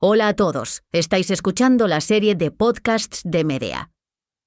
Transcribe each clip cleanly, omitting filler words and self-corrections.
Hola a todos, estáis escuchando la serie de podcasts de Medea.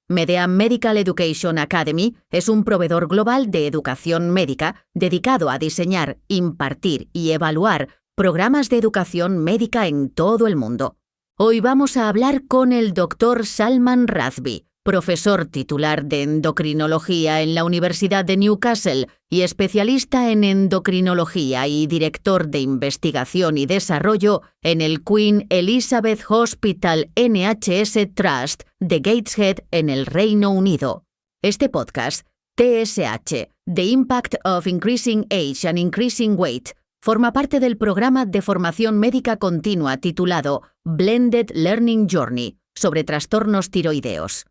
Medea Medical Education Academy es un proveedor global de educación médica dedicado a diseñar, impartir y evaluar programas de educación médica en todo el mundo. Hoy vamos a hablar con el Dr. Salman Radvi, profesor titular de endocrinología en la Universidad de Newcastle y especialista en endocrinología y director de investigación y desarrollo en el Queen Elizabeth Hospital NHS Trust de Gateshead en el Reino Unido. Este podcast, TSH, The Impact of Increasing Age and Increasing Weight, forma parte del programa de formación médica continua titulado Blended Learning Journey sobre trastornos tiroideos.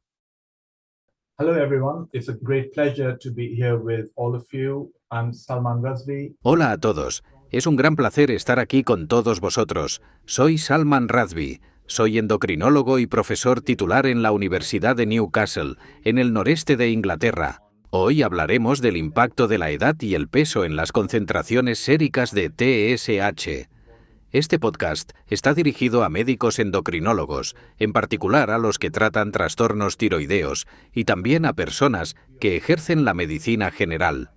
Hello everyone, it's a great pleasure to be here with all of you. I'm Salman Radvi. Hola a todos, es un gran placer estar aquí con todos vosotros. Soy Salman Radvi, soy endocrinólogo y profesor titular en la Universidad de Newcastle, en el noreste de Inglaterra. Hoy hablaremos del impacto de la edad y el peso en las concentraciones séricas de TSH. Este podcast está dirigido a médicos endocrinólogos, en particular a los que tratan trastornos tiroideos, y también a personas que ejercen la medicina general.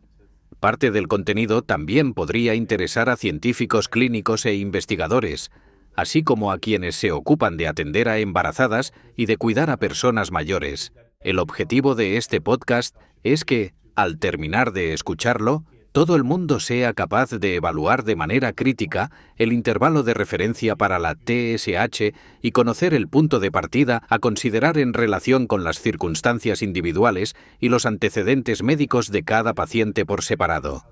Parte del contenido también podría interesar a científicos clínicos e investigadores, así como a quienes se ocupan de atender a embarazadas y de cuidar a personas mayores. El objetivo de este podcast es que, al terminar de escucharlo, todo el mundo sea capaz de evaluar de manera crítica el intervalo de referencia para la TSH y conocer el punto de partida a considerar en relación con las circunstancias individuales y los antecedentes médicos de cada paciente por separado.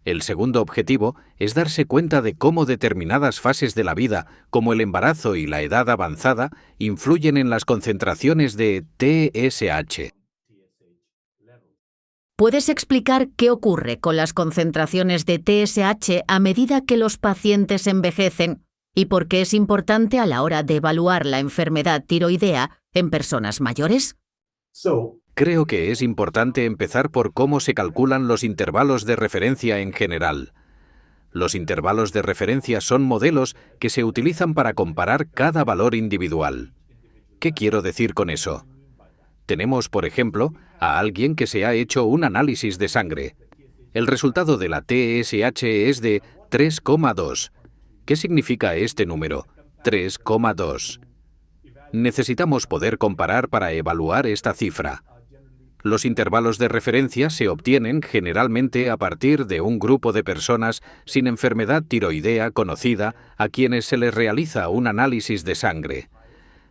El segundo objetivo es darse cuenta de cómo determinadas fases de la vida, como el embarazo y la edad avanzada, influyen en las concentraciones de TSH. ¿Puedes explicar qué ocurre con las concentraciones de TSH a medida que los pacientes envejecen y por qué es importante a la hora de evaluar la enfermedad tiroidea en personas mayores? Creo que es importante empezar por cómo se calculan los intervalos de referencia en general. Los intervalos de referencia son modelos que se utilizan para comparar cada valor individual. ¿Qué quiero decir con eso? Tenemos, por ejemplo, a alguien que se ha hecho un análisis de sangre. El resultado de la TSH es de 3,2. ¿Qué significa este número? 3,2. Necesitamos poder comparar para evaluar esta cifra. Los intervalos de referencia se obtienen generalmente a partir de un grupo de personas sin enfermedad tiroidea conocida a quienes se les realiza un análisis de sangre.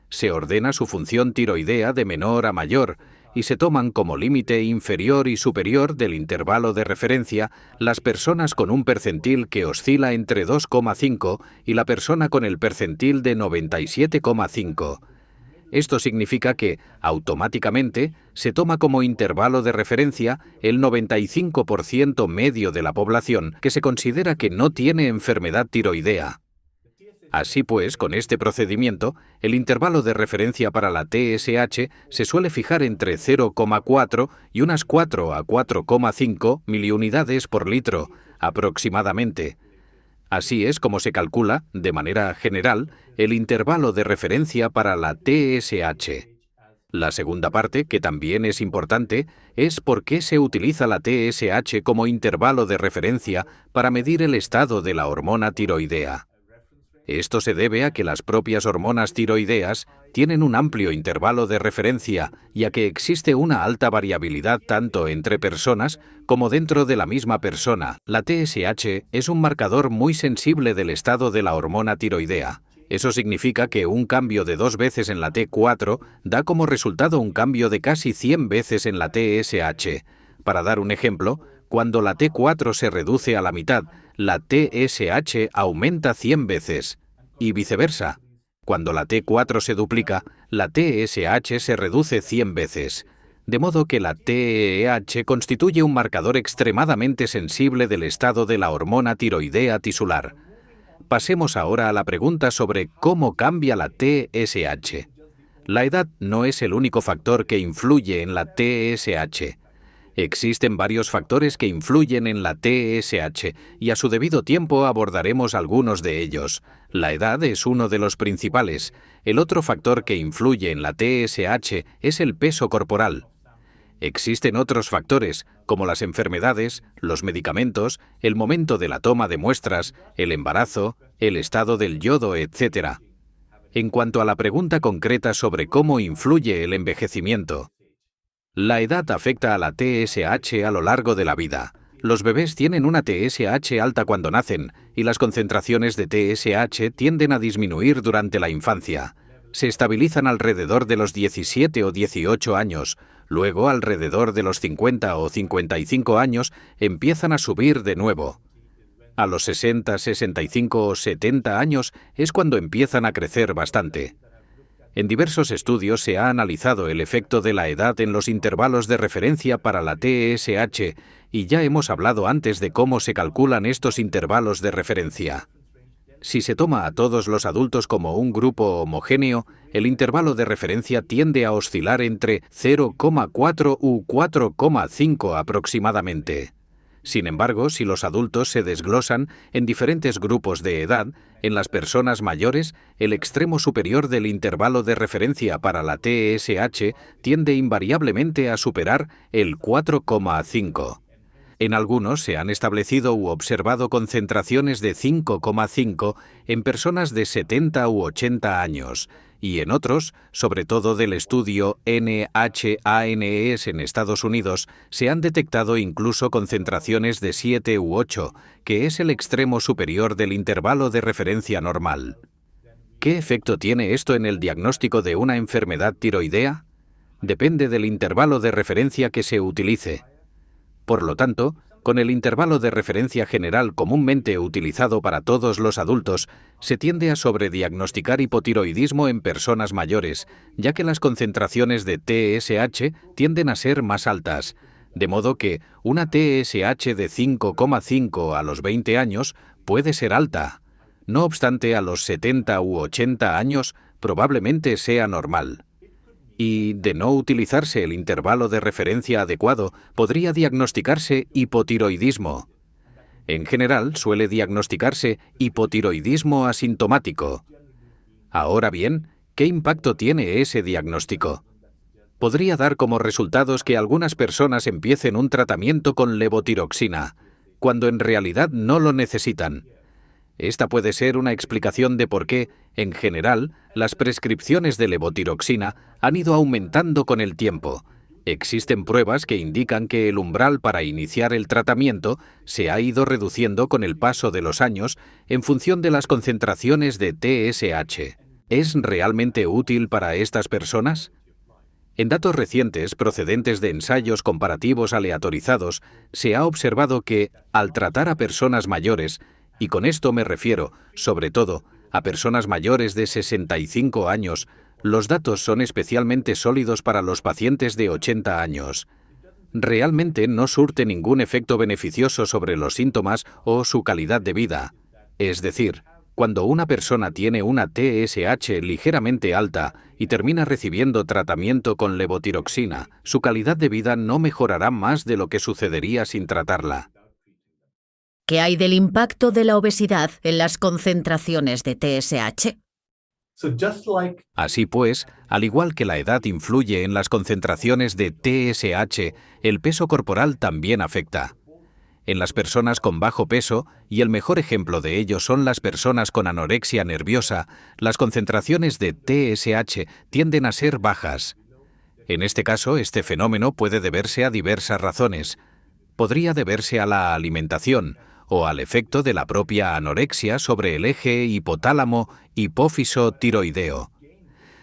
Se ordena su función tiroidea de menor a mayor y se toman como límite inferior y superior del intervalo de referencia las personas con un percentil que oscila entre 2,5 y la persona con el percentil de 97,5. Esto significa que, automáticamente, se toma como intervalo de referencia el 95% medio de la población que se considera que no tiene enfermedad tiroidea. Así pues, con este procedimiento, el intervalo de referencia para la TSH se suele fijar entre 0,4 y unas 4 a 4,5 miliunidades por litro, aproximadamente. Así es como se calcula, de manera general, el intervalo de referencia para la TSH. La segunda parte, que también es importante, es por qué se utiliza la TSH como intervalo de referencia para medir el estado de la hormona tiroidea. Esto se debe a que las propias hormonas tiroideas tienen un amplio intervalo de referencia y a que existe una alta variabilidad tanto entre personas como dentro de la misma persona. La TSH es un marcador muy sensible del estado de la hormona tiroidea. Eso significa que un cambio de 2 veces en la T4 da como resultado un cambio de casi 100 veces en la TSH. Para dar un ejemplo, cuando la T4 se reduce a la mitad, la TSH aumenta 100 veces. Y viceversa. Cuando la T4 se duplica, la TSH se reduce 100 veces. De modo que la TEH constituye un marcador extremadamente sensible del estado de la hormona tiroidea tisular. Pasemos ahora a la pregunta sobre cómo cambia la TSH. La edad no es el único factor que influye en la TSH. Existen varios factores que influyen en la TSH y a su debido tiempo abordaremos algunos de ellos. La edad es uno de los principales. El otro factor que influye en la TSH es el peso corporal. Existen otros factores, como las enfermedades, los medicamentos, el momento de la toma de muestras, el embarazo, el estado del yodo, etc. En cuanto a la pregunta concreta sobre cómo influye el envejecimiento, la edad afecta a la TSH a lo largo de la vida. Los bebés tienen una TSH alta cuando nacen y las concentraciones de TSH tienden a disminuir durante la infancia. Se estabilizan alrededor de los 17 o 18 años. Luego, alrededor de los 50 o 55 años, empiezan a subir de nuevo. A los 60, 65 o 70 años es cuando empiezan a crecer bastante. En diversos estudios se ha analizado el efecto de la edad en los intervalos de referencia para la TSH y ya hemos hablado antes de cómo se calculan estos intervalos de referencia. Si se toma a todos los adultos como un grupo homogéneo, el intervalo de referencia tiende a oscilar entre 0,4 u 4,5 aproximadamente. Sin embargo, si los adultos se desglosan en diferentes grupos de edad, en las personas mayores, el extremo superior del intervalo de referencia para la TSH tiende invariablemente a superar el 4,5. En algunos se han establecido u observado concentraciones de 5,5 en personas de 70 u 80 años, y en otros, sobre todo del estudio NHANES en Estados Unidos, se han detectado incluso concentraciones de 7 u 8, que es el extremo superior del intervalo de referencia normal. ¿Qué efecto tiene esto en el diagnóstico de una enfermedad tiroidea? Depende del intervalo de referencia que se utilice. Por lo tanto, con el intervalo de referencia general comúnmente utilizado para todos los adultos, se tiende a sobrediagnosticar hipotiroidismo en personas mayores, ya que las concentraciones de TSH tienden a ser más altas, de modo que una TSH de 5,5 a los 20 años puede ser alta. No obstante, a los 70 u 80 años probablemente sea normal. Y, de no utilizarse el intervalo de referencia adecuado, podría diagnosticarse hipotiroidismo. En general, suele diagnosticarse hipotiroidismo asintomático. Ahora bien, ¿qué impacto tiene ese diagnóstico? Podría dar como resultados que algunas personas empiecen un tratamiento con levotiroxina, cuando en realidad no lo necesitan. Esta puede ser una explicación de por qué, en general, las prescripciones de levotiroxina han ido aumentando con el tiempo. Existen pruebas que indican que el umbral para iniciar el tratamiento se ha ido reduciendo con el paso de los años en función de las concentraciones de TSH. ¿Es realmente útil para estas personas? En datos recientes procedentes de ensayos comparativos aleatorizados, se ha observado que, al tratar a personas mayores, y con esto me refiero, sobre todo, a personas mayores de 65 años, los datos son especialmente sólidos para los pacientes de 80 años. Realmente no surte ningún efecto beneficioso sobre los síntomas o su calidad de vida. Es decir, cuando una persona tiene una TSH ligeramente alta y termina recibiendo tratamiento con levotiroxina, su calidad de vida no mejorará más de lo que sucedería sin tratarla. ¿Qué hay del impacto de la obesidad en las concentraciones de TSH? Así pues, al igual que la edad influye en las concentraciones de TSH, el peso corporal también afecta. En las personas con bajo peso, y el mejor ejemplo de ello son las personas con anorexia nerviosa, las concentraciones de TSH tienden a ser bajas. En este caso, este fenómeno puede deberse a diversas razones. Podría deberse a la alimentación, o al efecto de la propia anorexia sobre el eje hipotálamo-hipófiso-tiroideo.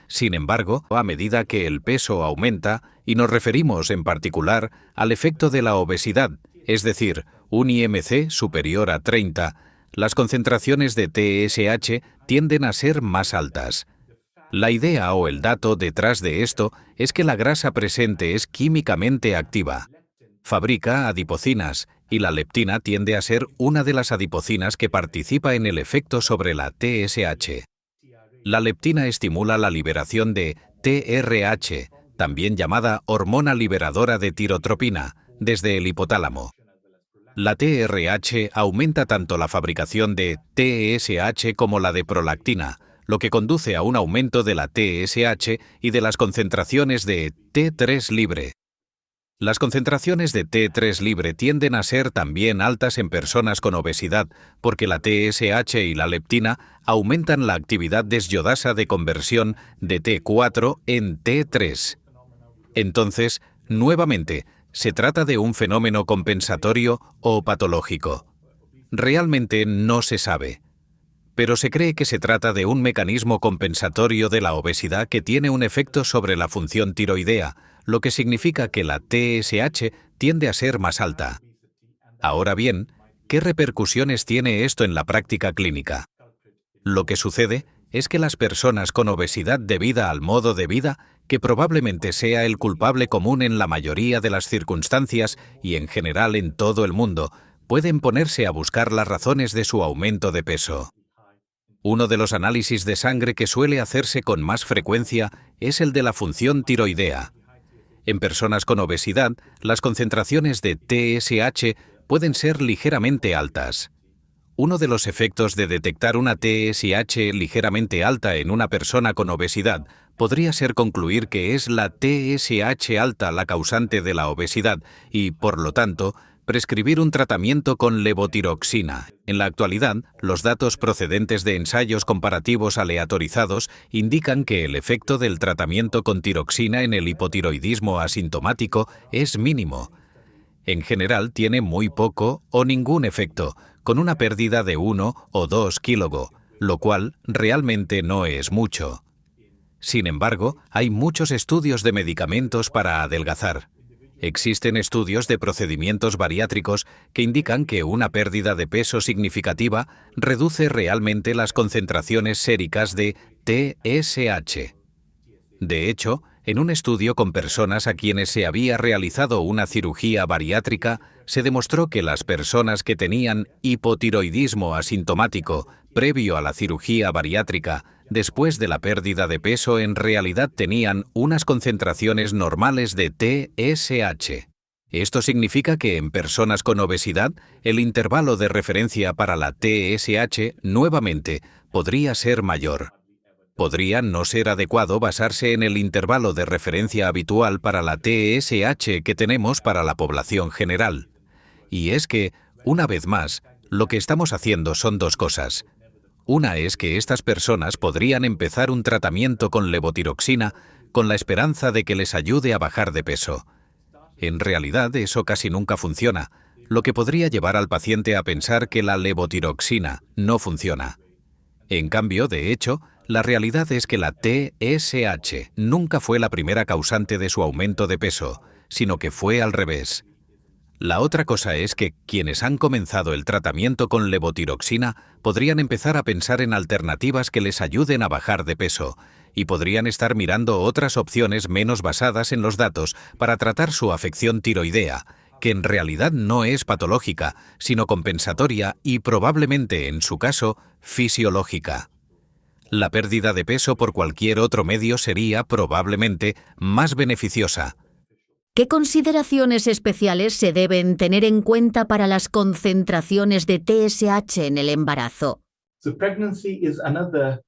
Sin embargo, a medida que el peso aumenta, y nos referimos en particular al efecto de la obesidad, es decir, un IMC superior a 30, las concentraciones de TSH tienden a ser más altas. La idea o el dato detrás de esto es que la grasa presente es químicamente activa. Fabrica adipocinas, y la leptina tiende a ser una de las adipocinas que participa en el efecto sobre la TSH. La leptina estimula la liberación de TRH, también llamada hormona liberadora de tirotropina, desde el hipotálamo. La TRH aumenta tanto la fabricación de TSH como la de prolactina, lo que conduce a un aumento de la TSH y de las concentraciones de T3 libre. Las concentraciones de T3 libre tienden a ser también altas en personas con obesidad, porque la TSH y la leptina aumentan la actividad desyodasa de conversión de T4 en T3. Entonces, nuevamente, ¿se trata de un fenómeno compensatorio o patológico? Realmente no se sabe. Pero se cree que se trata de un mecanismo compensatorio de la obesidad que tiene un efecto sobre la función tiroidea, lo que significa que la TSH tiende a ser más alta. Ahora bien, ¿qué repercusiones tiene esto en la práctica clínica? Lo que sucede es que las personas con obesidad debida al modo de vida, que probablemente sea el culpable común en la mayoría de las circunstancias y en general en todo el mundo, pueden ponerse a buscar las razones de su aumento de peso. Uno de los análisis de sangre que suele hacerse con más frecuencia es el de la función tiroidea. En personas con obesidad, las concentraciones de TSH pueden ser ligeramente altas. Uno de los efectos de detectar una TSH ligeramente alta en una persona con obesidad podría ser concluir que es la TSH alta la causante de la obesidad y, por lo tanto, prescribir un tratamiento con levotiroxina. En la actualidad, los datos procedentes de ensayos comparativos aleatorizados indican que el efecto del tratamiento con tiroxina en el hipotiroidismo asintomático es mínimo. En general, tiene muy poco o ningún efecto, con una pérdida de 1 o 2 kg, lo cual realmente no es mucho. Sin embargo, hay muchos estudios de medicamentos para adelgazar. Existen estudios de procedimientos bariátricos que indican que una pérdida de peso significativa reduce realmente las concentraciones séricas de TSH. De hecho, en un estudio con personas a quienes se había realizado una cirugía bariátrica, se demostró que las personas que tenían hipotiroidismo asintomático previo a la cirugía bariátrica, después de la pérdida de peso, en realidad tenían unas concentraciones normales de TSH. Esto significa que en personas con obesidad, el intervalo de referencia para la TSH, nuevamente, podría ser mayor. Podría no ser adecuado basarse en el intervalo de referencia habitual para la TSH que tenemos para la población general. Y es que, una vez más, lo que estamos haciendo son dos cosas. Una es que estas personas podrían empezar un tratamiento con levotiroxina con la esperanza de que les ayude a bajar de peso. En realidad, eso casi nunca funciona, lo que podría llevar al paciente a pensar que la levotiroxina no funciona. En cambio, de hecho, la realidad es que la TSH nunca fue la primera causante de su aumento de peso, sino que fue al revés. La otra cosa es que quienes han comenzado el tratamiento con levotiroxina podrían empezar a pensar en alternativas que les ayuden a bajar de peso, y podrían estar mirando otras opciones menos basadas en los datos para tratar su afección tiroidea, que en realidad no es patológica, sino compensatoria y probablemente, en su caso, fisiológica. La pérdida de peso por cualquier otro medio sería, probablemente, más beneficiosa. ¿Qué consideraciones especiales se deben tener en cuenta para las concentraciones de TSH en el embarazo?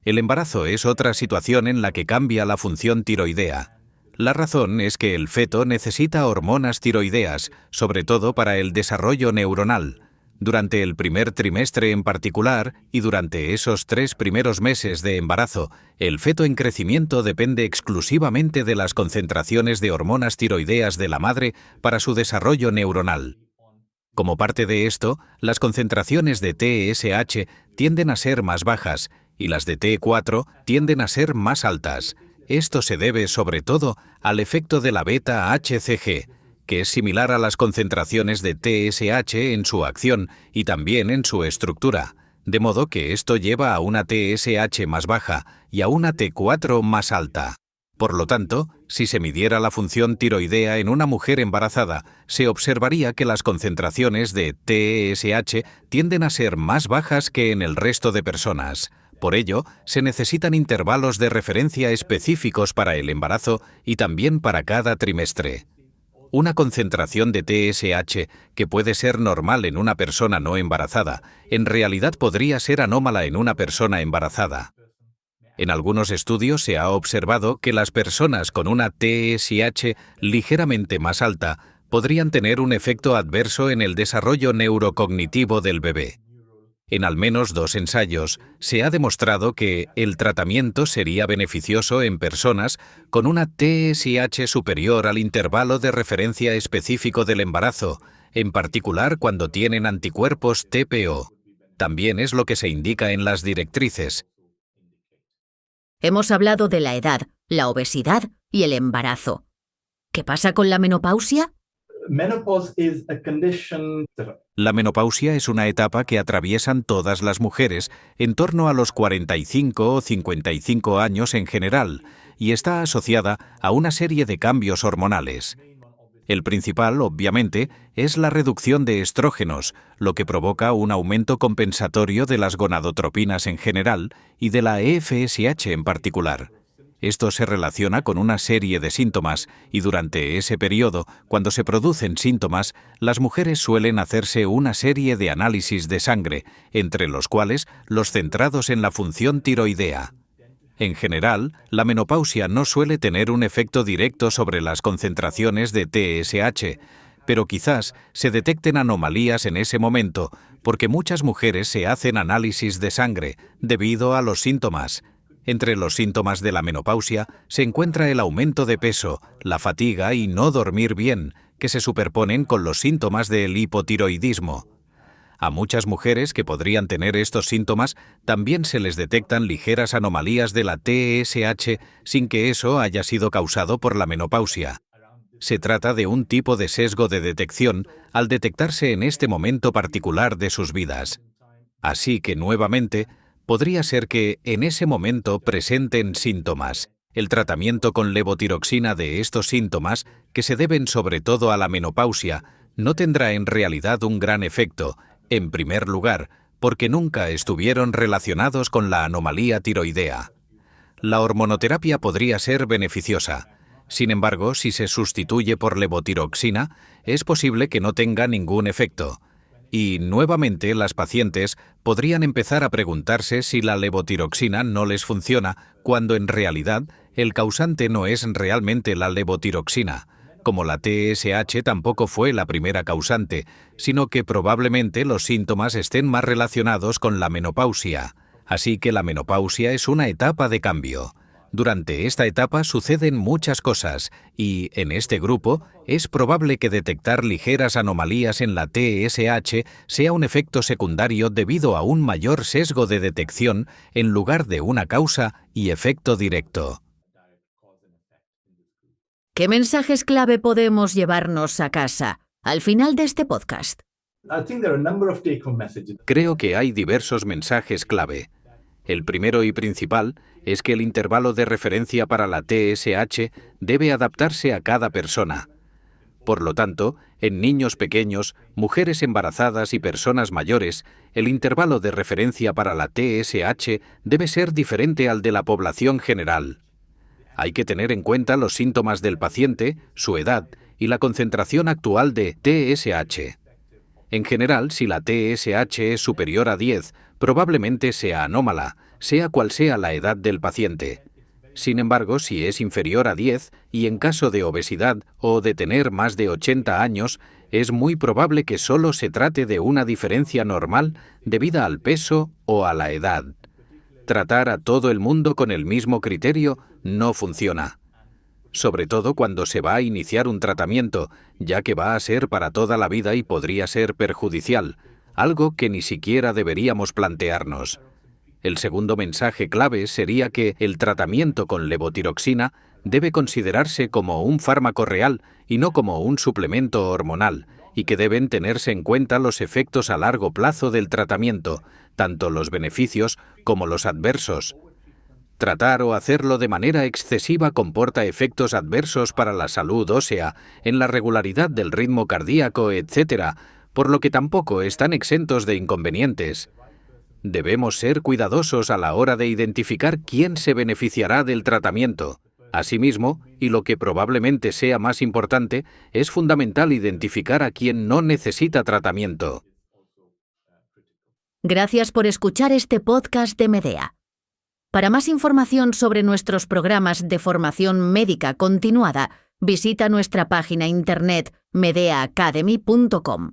El embarazo es otra situación en la que cambia la función tiroidea. La razón es que el feto necesita hormonas tiroideas, sobre todo para el desarrollo neuronal. Durante el primer trimestre en particular y durante esos 3 primeros meses de embarazo, el feto en crecimiento depende exclusivamente de las concentraciones de hormonas tiroideas de la madre para su desarrollo neuronal. Como parte de esto, las concentraciones de TSH tienden a ser más bajas y las de T4 tienden a ser más altas. Esto se debe sobre todo al efecto de la beta-HCG, que es similar a las concentraciones de TSH en su acción y también en su estructura, de modo que esto lleva a una TSH más baja y a una T4 más alta. Por lo tanto, si se midiera la función tiroidea en una mujer embarazada, se observaría que las concentraciones de TSH tienden a ser más bajas que en el resto de personas. Por ello, se necesitan intervalos de referencia específicos para el embarazo y también para cada trimestre. una concentración de TSH que puede ser normal en una persona no embarazada, en realidad podría ser anómala en una persona embarazada. En algunos estudios se ha observado que las personas con una TSH ligeramente más alta podrían tener un efecto adverso en el desarrollo neurocognitivo del bebé. En al menos 2 ensayos se ha demostrado que el tratamiento sería beneficioso en personas con una TSH superior al intervalo de referencia específico del embarazo, en particular cuando tienen anticuerpos TPO. También es lo que se indica en las directrices. Hemos hablado de la edad, la obesidad y el embarazo. ¿Qué pasa con la menopausia? Menopause is a condition that La menopausia es una etapa que atraviesan todas las mujeres en torno a los 45 o 55 años en general y está asociada a una serie de cambios hormonales. El principal, obviamente, es la reducción de estrógenos, lo que provoca un aumento compensatorio de las gonadotropinas en general y de la FSH en particular. Esto se relaciona con una serie de síntomas y durante ese periodo, cuando se producen síntomas, las mujeres suelen hacerse una serie de análisis de sangre, entre los cuales los centrados en la función tiroidea. En general, la menopausia no suele tener un efecto directo sobre las concentraciones de TSH, pero quizás se detecten anomalías en ese momento porque muchas mujeres se hacen análisis de sangre debido a los síntomas. Entre los síntomas de la menopausia se encuentra el aumento de peso, la fatiga y no dormir bien, que se superponen con los síntomas del hipotiroidismo. A muchas mujeres que podrían tener estos síntomas también se les detectan ligeras anomalías de la TSH sin que eso haya sido causado por la menopausia. Se trata de un tipo de sesgo de detección al detectarse en este momento particular de sus vidas. Así que, nuevamente, podría ser que en ese momento presenten síntomas. El tratamiento con levotiroxina de estos síntomas, que se deben sobre todo a la menopausia, no tendrá en realidad un gran efecto, en primer lugar, porque nunca estuvieron relacionados con la anomalía tiroidea. La hormonoterapia podría ser beneficiosa. Sin embargo, si se sustituye por levotiroxina, es posible que no tenga ningún efecto. Y, nuevamente, las pacientes podrían empezar a preguntarse si la levotiroxina no les funciona, cuando en realidad el causante no es realmente la levotiroxina, como la TSH tampoco fue la primera causante, sino que probablemente los síntomas estén más relacionados con la menopausia. Así que la menopausia es una etapa de cambio. Durante esta etapa suceden muchas cosas y, en este grupo, es probable que detectar ligeras anomalías en la TSH sea un efecto secundario debido a un mayor sesgo de detección en lugar de una causa y efecto directo. ¿Qué mensajes clave podemos llevarnos a casa al final de este podcast? I think there are a number of take-home messages. Creo que hay diversos mensajes clave. El primero y principal es que el intervalo de referencia para la TSH debe adaptarse a cada persona. Por lo tanto, en niños pequeños, mujeres embarazadas y personas mayores, el intervalo de referencia para la TSH debe ser diferente al de la población general. Hay que tener en cuenta los síntomas del paciente, su edad y la concentración actual de TSH. En general, si la TSH es superior a 10, probablemente sea anómala, sea cual sea la edad del paciente. Sin embargo, si es inferior a 10 y en caso de obesidad o de tener más de 80 años, es muy probable que solo se trate de una diferencia normal debida al peso o a la edad. Tratar a todo el mundo con el mismo criterio no funciona. Sobre todo cuando se va a iniciar un tratamiento, ya que va a ser para toda la vida y podría ser perjudicial, algo que ni siquiera deberíamos plantearnos. El segundo mensaje clave sería que el tratamiento con levotiroxina debe considerarse como un fármaco real y no como un suplemento hormonal, y que deben tenerse en cuenta los efectos a largo plazo del tratamiento, tanto los beneficios como los adversos. Tratar o hacerlo de manera excesiva comporta efectos adversos para la salud ósea, en la regularidad del ritmo cardíaco, etc., por lo que tampoco están exentos de inconvenientes. Debemos ser cuidadosos a la hora de identificar quién se beneficiará del tratamiento. Asimismo, y lo que probablemente sea más importante, es fundamental identificar a quien no necesita tratamiento. Gracias por escuchar este podcast de Medea. Para más información sobre nuestros programas de formación médica continuada, visita nuestra página internet medeaacademy.com.